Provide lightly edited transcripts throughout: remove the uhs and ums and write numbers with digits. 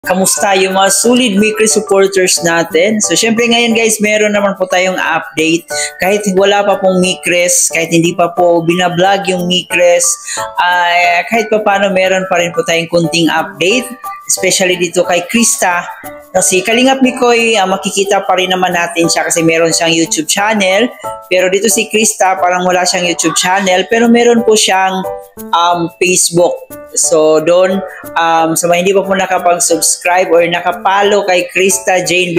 Kamusta yung mga solid weekly supporters natin? So, syempre ngayon guys, meron naman po tayong update. Kahit wala pa pong Micres, kahit hindi pa po binablog yung Micres, kahit pa paano meron pa rin po tayong kunting update. Especially dito kay Krista. Kasi Kalingap Mikoy, makikita pa rin naman natin siya kasi meron siyang YouTube channel. Pero dito si Krista, parang wala siyang YouTube channel. Pero meron po siyang Facebook. So doon, sa mga hindi pa po nakapag-subscribe or nakapalo kay Krista Jane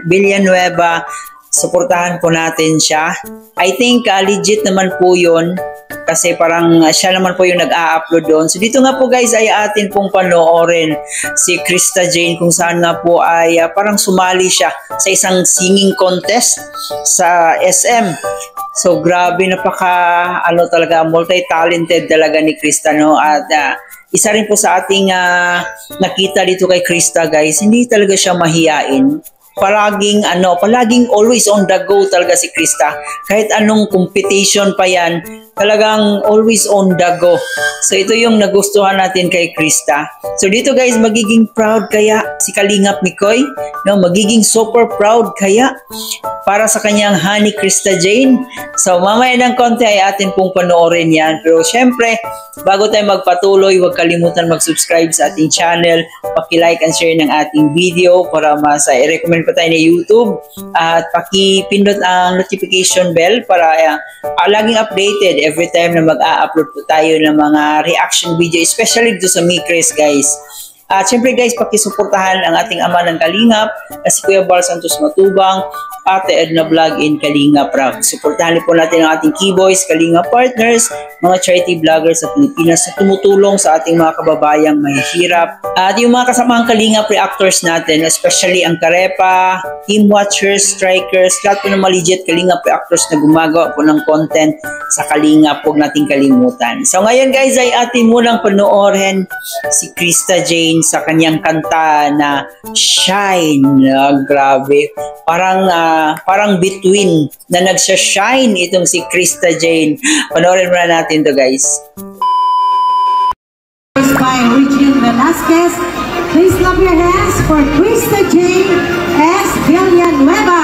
Villanueva, suportahan po natin siya. I think legit naman po yun. Kasi parang siya naman po yung nag-a-upload doon. So dito nga po guys ay atin pong panoorin si Krista Jane kung saan nga po ay parang sumali siya sa isang singing contest sa SM. So grabe, talaga multi-talented talaga ni Krista, no? At isa rin po sa ating nakita dito kay Krista guys, hindi talaga siya mahiyain. Palaging always on the go talaga si Krista. Kahit anong competition pa yan, talagang always on the go. So ito yung nagustuhan natin kay Krista. So dito guys, magiging proud kaya si Kalingap Mikoy, no? Magiging super proud kaya para sa kanyang honey Krista Jane. So mamaya ng konti ay atin pong panoorin yan. Pero syempre, bago tayo magpatuloy, huwag kalimutan mag-subscribe sa ating channel, paki-like and share ng ating video para i-recommend pa tayo ni YouTube, at paki-pindot ang notification bell para laging updated every time na mag-a-upload po tayo ng mga reaction video, especially dito sa Micres guys. At syempre guys, pakisuportahan ang ating ama ng Kalingap na si Kuya Bal Santos Matubang, Ate Edna Vlog in Kalingap Rock. Suportahan po natin ang ating Keyboys, Kalingap partners, mga charity vloggers sa Pilipinas na tumutulong sa ating mga kababayang mahihirap. At yung mga kasamang Kalingap reactors natin, especially ang Karepa, Team Watchers, Strikers, lahat po ng mga legit Kalingap reactors na gumagawa po ng content sa Kalingap, huwag nating kalimutan. So ngayon guys ay atin munang panoorin si Krista Jane sa kanyang kanta na Shine. Grabe. Parang between na nagsha-shine itong si Krista Jane. Panoorin muna natin to guys. By Regine Velasquez. Please clap your hands for Krista Jane S. Villanueva.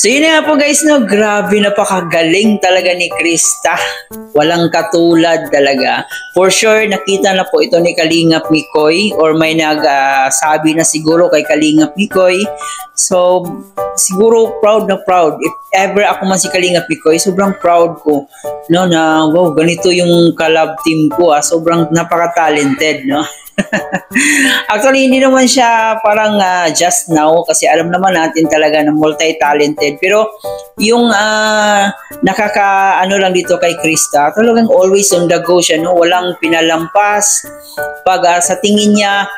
So yun nga po guys, no, grabe, napakagaling talaga ni Krista. Walang katulad talaga. For sure, nakita na po ito ni Kalingap Mikoy or may nagsabi na siguro kay Kalingap Mikoy. So, siguro proud na proud. If ever ako man si Kalingap Mikoy, sobrang proud ko, no, na wow, ganito yung collab team ko, sobrang napaka-talented, no. Actually, hindi naman siya parang just now kasi alam naman natin talaga na multi-talented. Pero yung nakaka-ano lang dito kay Krista, talagang always on the go siya, no? Walang pinalampas. Pag sa tingin niya,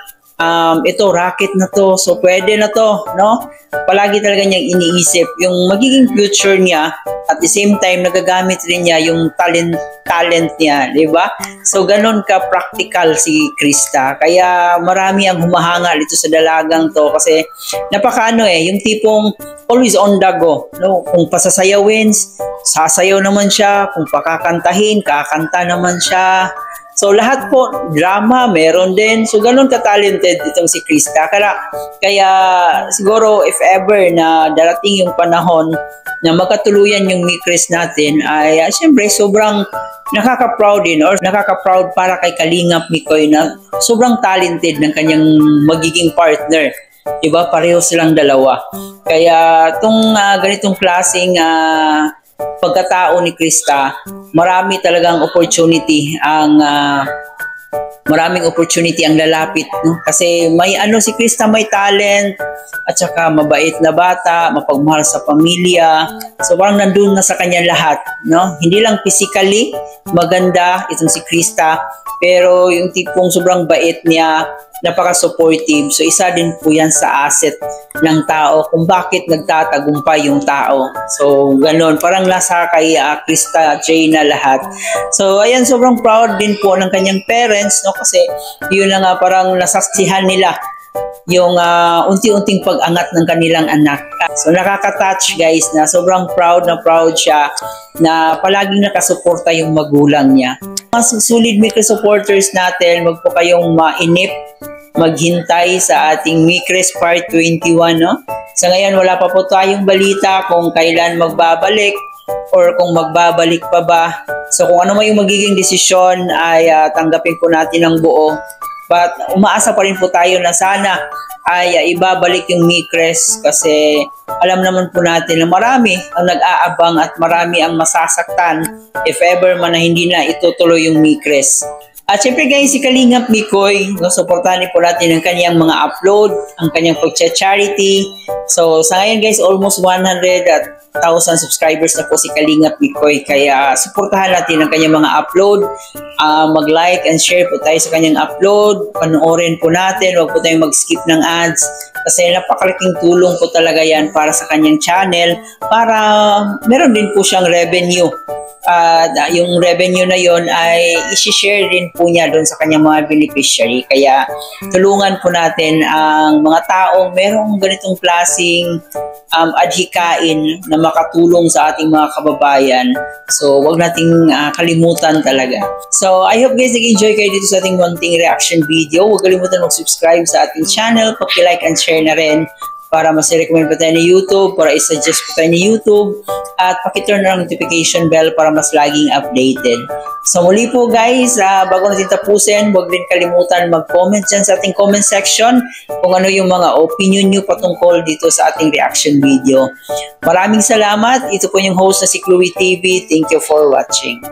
ito, racket na to, so pwede na to, no? Palagi talaga niyang iniisip yung magiging future niya. At the same time, nagagamit rin niya yung talent niya, di ba? So, ganun ka-practical si Krista. Kaya marami ang humahanga dito sa dalagang to kasi napakaano yung tipong always on the go. No? Kung pasasayawin, sasayaw naman siya. Kung pakakantahin, kakanta naman siya. So, lahat po, drama, meron din. So, ganun ka-talented itong si Krista. Kaya siguro, if ever na darating yung panahon na magkatuluyan yung Mikres natin, ay siyempre, sobrang nakaka-proud din or nakaka-proud para kay Kalingap Mikoy na sobrang talented ng kanyang magiging partner. Diba? Pareho silang dalawa. Kaya, itong ganitong klaseng pagkatao ni Krista, marami talagang opportunity maraming opportunity ang lalapit, no? Kasi may si Krista, may talent at saka mabait na bata, mapagmahal sa pamilya. So parang nandun na sa kanya lahat, no? Hindi lang physically maganda itong si Krista, pero yung tipong sobrang bait niya, napaka-supportive. So isa din po yan sa asset ng tao kung bakit nagtatagumpay yung tao. So ganun, parang nasa kay Krista J na lahat. So ayan, sobrang proud din po ng kanyang parents, no? Kasi yun na nga, parang nasaksihan nila yung unti-unting pag-angat ng kanilang anak. So nakaka-touch guys, na sobrang proud siya na palaging nakasuporta yung magulang niya. Mga sulit Mikres supporters natin, wag po kayong mainip, maghintay sa ating Mikres Part 21, no? Sa ngayon, wala pa po tayong balita kung kailan magbabalik or kung magbabalik pa ba. So kung ano man yung magiging desisyon ay tanggapin po natin ng buo. But umaasa pa rin po tayo na sana ay ibabalik yung Mikres kasi alam naman po natin na marami ang nag-aabang at marami ang masasaktan if ever man na hindi na itutuloy yung Mikres. At syempre guys, si Kalingap Mikoy, no, supportahan po natin ang kanyang mga upload, ang kanyang pag-charity. So sa ngayon guys, almost 100,000 subscribers na po si Kalingap Mikoy. Kaya supportahan natin ang kanyang mga upload. Mag-like and share po tayo sa kanyang upload. Panoorin po natin, huwag po tayong mag-skip ng ads. Kasi napakalaking tulong po talaga yan para sa kanyang channel, para meron din po siyang revenue. Yung revenue na yon ay isi-share din po niya doon sa kanyang mga beneficiary. Kaya tulungan po natin ang mga taong merong ganitong klaseng adhikain na makatulong sa ating mga kababayan. So wag nating kalimutan talaga. So I hope guys nag-enjoy kayo dito sa ating munting reaction video. Huwag kalimutan mag-subscribe sa ating channel, paki-like and share na rin para mas i-recommend pa tayo ni YouTube, para i-suggest pa tayo ni YouTube, at paki-turn ang notification bell para mas laging updated. So muli po guys, bago natin tapusin, huwag din kalimutan mag-comment dyan sa ating comment section kung ano yung mga opinion nyo patungkol dito sa ating reaction video. Maraming salamat. Ito po yung host na si Chloe TV. Thank you for watching.